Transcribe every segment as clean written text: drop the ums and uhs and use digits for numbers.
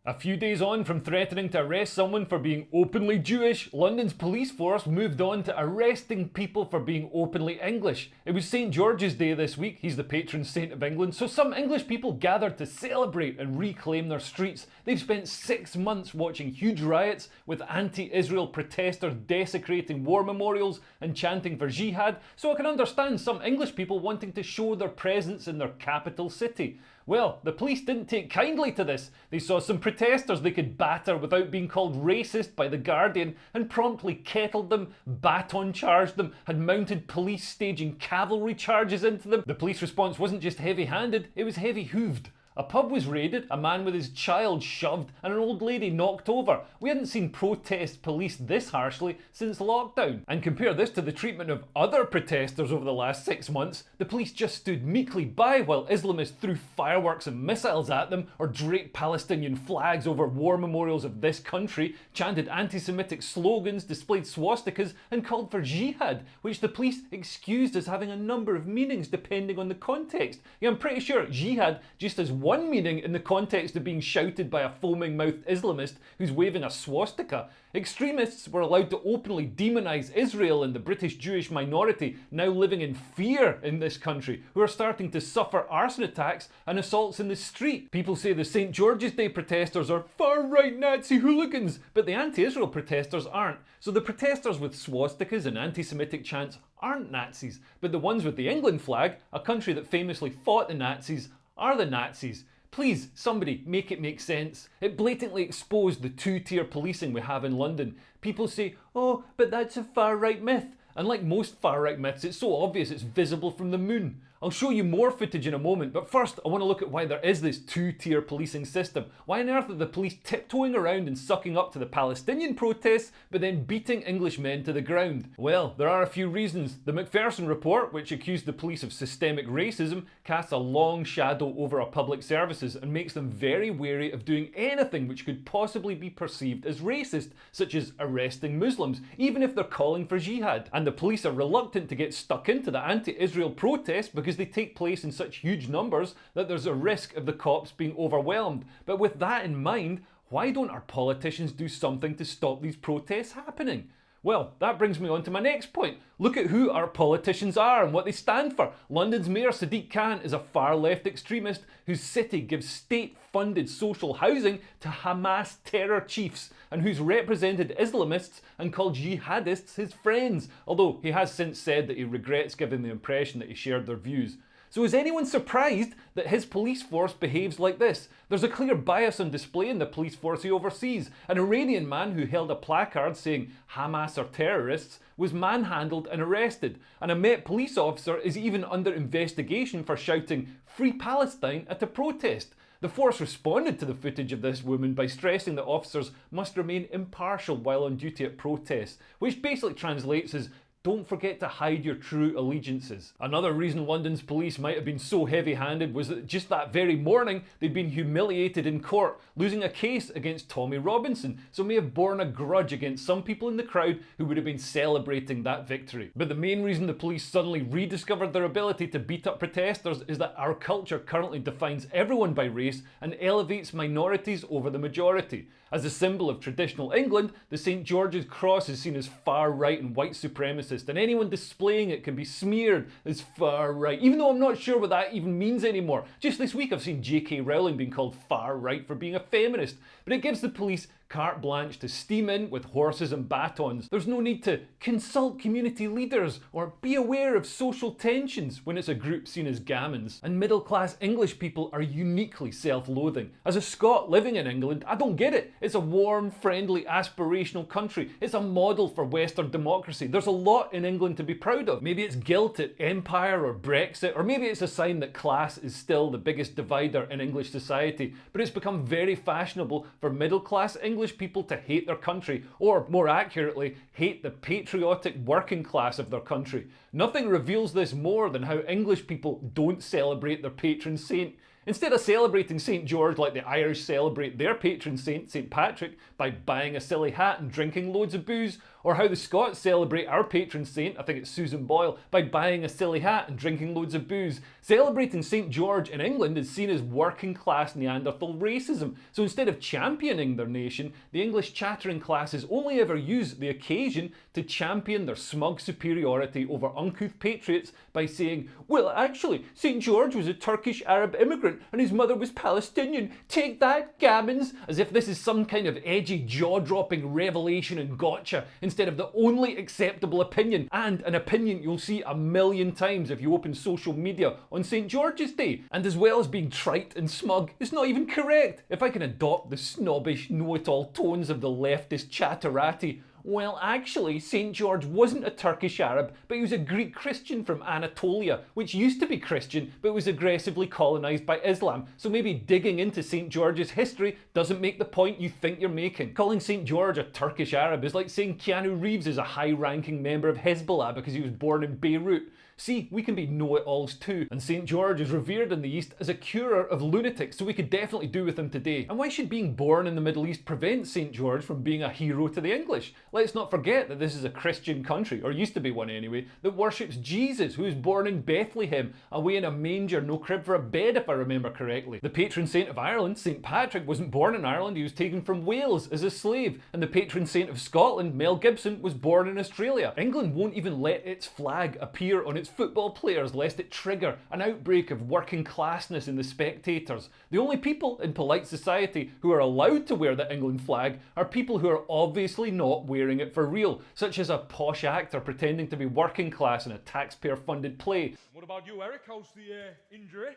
A few days on from threatening to arrest someone for being openly Jewish, London's police force moved on to arresting people for being openly English. It was St George's Day this week, he's the patron saint of England, so some English people gathered to celebrate and reclaim their streets. They've spent 6 months watching huge riots with anti-Israel protesters desecrating war memorials and chanting for jihad, so I can understand some English people wanting to show their presence in their capital city. Well, the police didn't take kindly to this. They saw some protesters they could batter without being called racist by The Guardian and promptly kettled them, baton charged them, had mounted police staging cavalry charges into them. The police response wasn't just heavy-handed, it was heavy-hooved. A pub was raided, a man with his child shoved, and an old lady knocked over. We hadn't seen protest policed this harshly since lockdown. And compare this to the treatment of other protesters over the last 6 months. The police just stood meekly by while Islamists threw fireworks and missiles at them, or draped Palestinian flags over war memorials of this country, chanted anti-Semitic slogans, displayed swastikas, and called for jihad, which the police excused as having a number of meanings depending on the context. Yeah, I'm pretty sure jihad just has one meaning in the context of being shouted by a foaming-mouthed Islamist who's waving a swastika. Extremists were allowed to openly demonise Israel and the British Jewish minority now living in fear in this country, who are starting to suffer arson attacks and assaults in the street. People say the St George's Day protesters are far-right Nazi hooligans, but the anti-Israel protesters aren't. So the protesters with swastikas and anti-Semitic chants aren't Nazis, but the ones with the England flag, a country that famously fought the Nazis, are the Nazis. Please, somebody, make it make sense. It blatantly exposed the two-tier policing we have in London. People say, oh, but that's a far-right myth. And like most far-right myths, it's so obvious it's visible from the moon. I'll show you more footage in a moment, but first I want to look at why there is this two-tier policing system. Why on earth are the police tiptoeing around and sucking up to the Palestinian protests, but then beating English men to the ground? Well, there are a few reasons. The Macpherson report, which accused the police of systemic racism, casts a long shadow over our public services and makes them very wary of doing anything which could possibly be perceived as racist, such as arresting Muslims, even if they're calling for jihad. And the police are reluctant to get stuck into the anti-Israel protests because they take place in such huge numbers that there's a risk of the cops being overwhelmed. But with that in mind, why don't our politicians do something to stop these protests happening? Well, that brings me on to my next point. Look at who our politicians are and what they stand for. London's Mayor Sadiq Khan is a far-left extremist whose city gives state-funded social housing to Hamas terror chiefs and who's represented Islamists and called jihadists his friends, although he has since said that he regrets giving the impression that he shared their views. So is anyone surprised that his police force behaves like this? There's a clear bias on display in the police force he oversees. An Iranian man who held a placard saying Hamas are terrorists was manhandled and arrested. And a Met police officer is even under investigation for shouting "Free Palestine" at a protest. The force responded to the footage of this woman by stressing that officers must remain impartial while on duty at protests, which basically translates as don't forget to hide your true allegiances. Another reason London's police might have been so heavy-handed was that just that very morning they'd been humiliated in court, losing a case against Tommy Robinson, so may have borne a grudge against some people in the crowd who would have been celebrating that victory. But the main reason the police suddenly rediscovered their ability to beat up protesters is that our culture currently defines everyone by race and elevates minorities over the majority. As a symbol of traditional England, the St George's Cross is seen as far-right and white supremacist, and anyone displaying it can be smeared as far-right, even though I'm not sure what that even means anymore. Just this week I've seen J.K. Rowling being called far-right for being a feminist, but it gives the police carte blanche to steam in with horses and batons. There's no need to consult community leaders or be aware of social tensions when it's a group seen as gamins. And middle-class English people are uniquely self-loathing. As a Scot living in England, I don't get it. It's a warm, friendly, aspirational country. It's a model for Western democracy. There's a lot in England to be proud of. Maybe it's guilt at empire or Brexit, or maybe it's a sign that class is still the biggest divider in English society, but it's become very fashionable for middle-class English people to hate their country, or more accurately, hate the patriotic working class of their country. Nothing reveals this more than how English people don't celebrate their patron saint. Instead of celebrating St George like the Irish celebrate their patron saint, St Patrick, by buying a silly hat and drinking loads of booze, Or how the Scots celebrate our patron saint, I think it's Susan Boyle, by buying a silly hat and drinking loads of booze. Celebrating St. George in England is seen as working class Neanderthal racism. So instead of championing their nation, the English chattering classes only ever use the occasion to champion their smug superiority over uncouth patriots by saying, well, actually, St. George was a Turkish Arab immigrant and his mother was Palestinian. Take that, gammons! As if this is some kind of edgy, jaw-dropping revelation and gotcha, instead of the only acceptable opinion, and an opinion you'll see a million times if you open social media on St. George's Day. And as well as being trite and smug, it's not even correct. If I can adopt the snobbish, know-it-all tones of the leftist chatterati, well, actually, St. George wasn't a Turkish Arab, but he was a Greek Christian from Anatolia, which used to be Christian, but was aggressively colonised by Islam. So maybe digging into St. George's history doesn't make the point you think you're making. Calling St. George a Turkish Arab is like saying Keanu Reeves is a high-ranking member of Hezbollah because he was born in Beirut. See, we can be know-it-alls too, and St. George is revered in the East as a curer of lunatics, so we could definitely do with him today. And why should being born in the Middle East prevent St. George from being a hero to the English? Let's not forget that this is a Christian country, or used to be one anyway, that worships Jesus, who was born in Bethlehem, away in a manger, no crib for a bed if I remember correctly. The patron saint of Ireland, St. Patrick, wasn't born in Ireland, he was taken from Wales as a slave, and the patron saint of Scotland, Mel Gibson, was born in Australia. England won't even let its flag appear on its football players lest it trigger an outbreak of working classness in the spectators. The only people in polite society who are allowed to wear the England flag are people who are obviously not wearing it for real, such as a posh actor pretending to be working class in a taxpayer-funded play. What about you, Eric? How's the injury?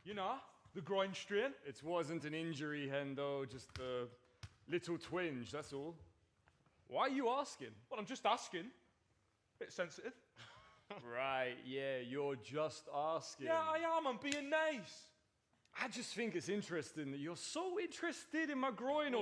You know, the groin strain? It wasn't an injury, Hendo, just a little twinge, that's all. Why are you asking? Well, I'm just asking. Bit sensitive. Right, yeah, you're just asking. Yeah, I am. I'm being nice. I just think it's interesting that you're so interested in my groin.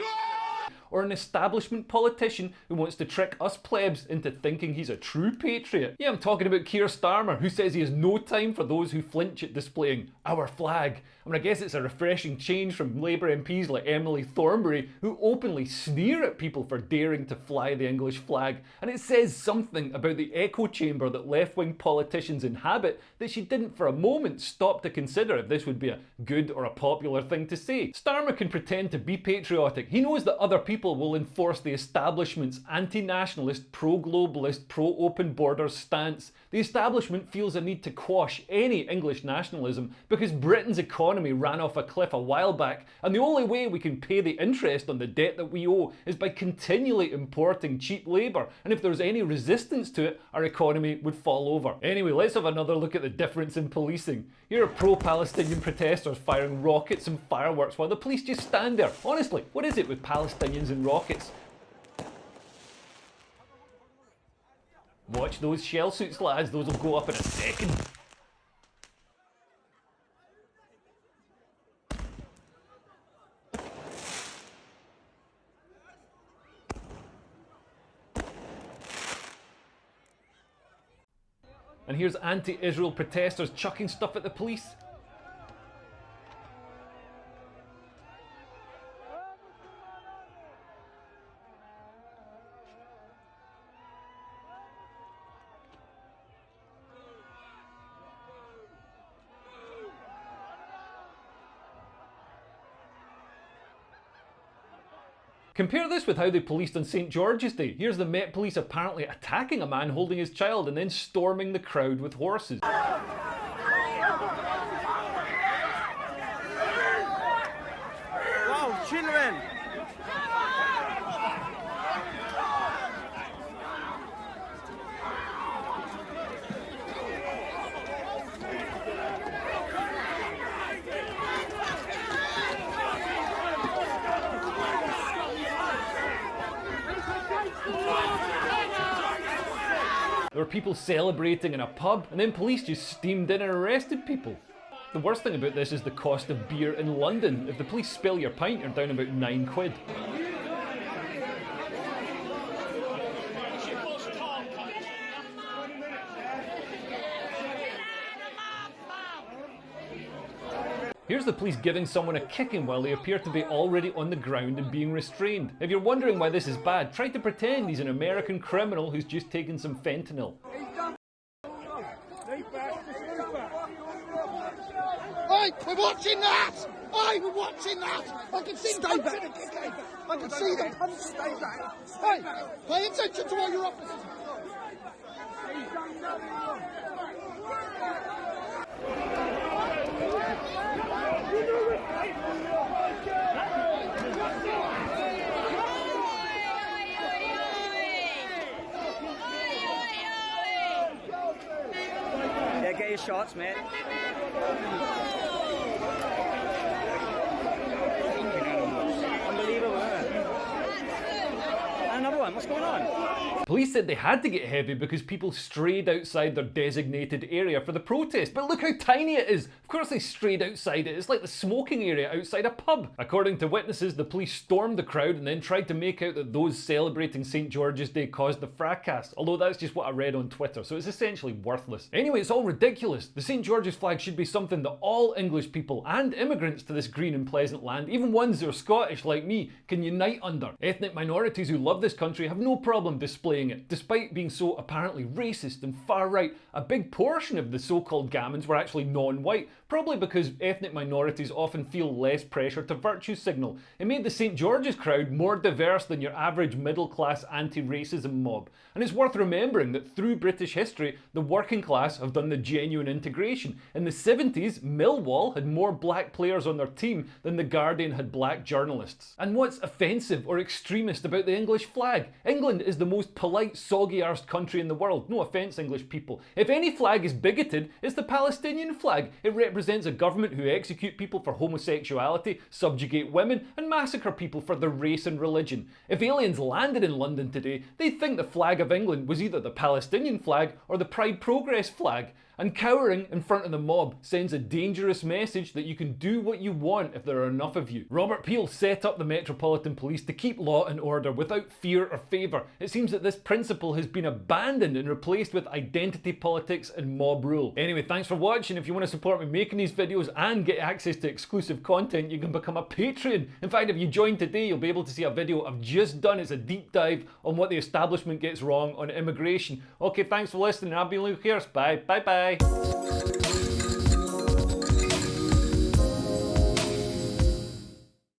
Or an establishment politician who wants to trick us plebs into thinking he's a true patriot. Yeah, I'm talking about Kier Starmer, who says he has no time for those who flinch at displaying our flag. I mean, I guess it's a refreshing change from Labour MPs like Emily Thornberry, who openly sneer at people for daring to fly the English flag. And it says something about the echo chamber that left-wing politicians inhabit that she didn't for a moment stop to consider if this would be a good or a popular thing to say. Starmer can pretend to be patriotic. He knows that other people will enforce the establishment's anti-nationalist, pro-globalist, pro-open borders stance. The establishment feels a need to quash any English nationalism because Britain's economy ran off a cliff a while back, and the only way we can pay the interest on the debt that we owe is by continually importing cheap labour, and if there's any resistance to it, our economy would fall over. Anyway, let's have another look at the difference in policing. Here are pro-Palestinian protesters firing rockets and fireworks while the police just stand there. Honestly, what is it with Palestinians and rockets? Watch those shell suits, lads, those will go up in a second. And here's anti-Israel protesters chucking stuff at the police. Compare this with how they policed on St. George's Day. Here's the Met Police apparently attacking a man holding his child and then storming the crowd with horses. Wow, children! There were people celebrating in a pub, and then police just steamed in and arrested people. The worst thing about this is the cost of beer in London. If the police spill your pint, you're down about £9. Here's Here's the police giving someone a kicking while they appear to be already on the ground and being restrained. If you're wondering why this is bad, try to pretend he's an American criminal who's just taken some fentanyl. Hey, we're watching that! Hey, we're watching that! I can see them punching and kicking! I can see them punching! Stay back! Hey, pay attention to all your officers! Yeah, get your shots, mate. Unbelievable, isn't it? And another one, what's going on? Police said they had to get heavy because people strayed outside their designated area for the protest. But look how tiny it is. Of course they strayed outside it. It's like the smoking area outside a pub. According to witnesses, the police stormed the crowd and then tried to make out that those celebrating St. George's Day caused the fracas. Although that's just what I read on Twitter, so it's essentially worthless. Anyway, it's all ridiculous. The St. George's flag should be something that all English people and immigrants to this green and pleasant land, even ones who are Scottish like me, can unite under. Ethnic minorities who love this country have no problem displaying it. Despite being so apparently racist and far right, a big portion of the so-called gammons were actually non-white, probably because ethnic minorities often feel less pressure to virtue signal. It made the St. George's crowd more diverse than your average middle-class anti-racism mob. And it's worth remembering that through British history, the working class have done the genuine integration. In the 70s, Millwall had more black players on their team than The Guardian had black journalists. And what's offensive or extremist about the English flag? England is the most polite, soggy-arsed country in the world. No offence, English people. If any flag is bigoted, it's the Palestinian flag. It represents a government who execute people for homosexuality, subjugate women, and massacre people for their race and religion. If aliens landed in London today, they'd think the flag of England was either the Palestinian flag or the Pride Progress flag. And cowering in front of the mob sends a dangerous message that you can do what you want if there are enough of you. Robert Peel set up the Metropolitan Police to keep law and order without fear or favour. It seems that this principle has been abandoned and replaced with identity politics and mob rule. Anyway, thanks for watching. If you want to support me making these videos and get access to exclusive content, you can become a Patreon. In fact, if you join today, you'll be able to see a video I've just done. It's a deep dive on what the establishment gets wrong on immigration. Okay, thanks for listening. I've been Luke Kier. Bye. Bye.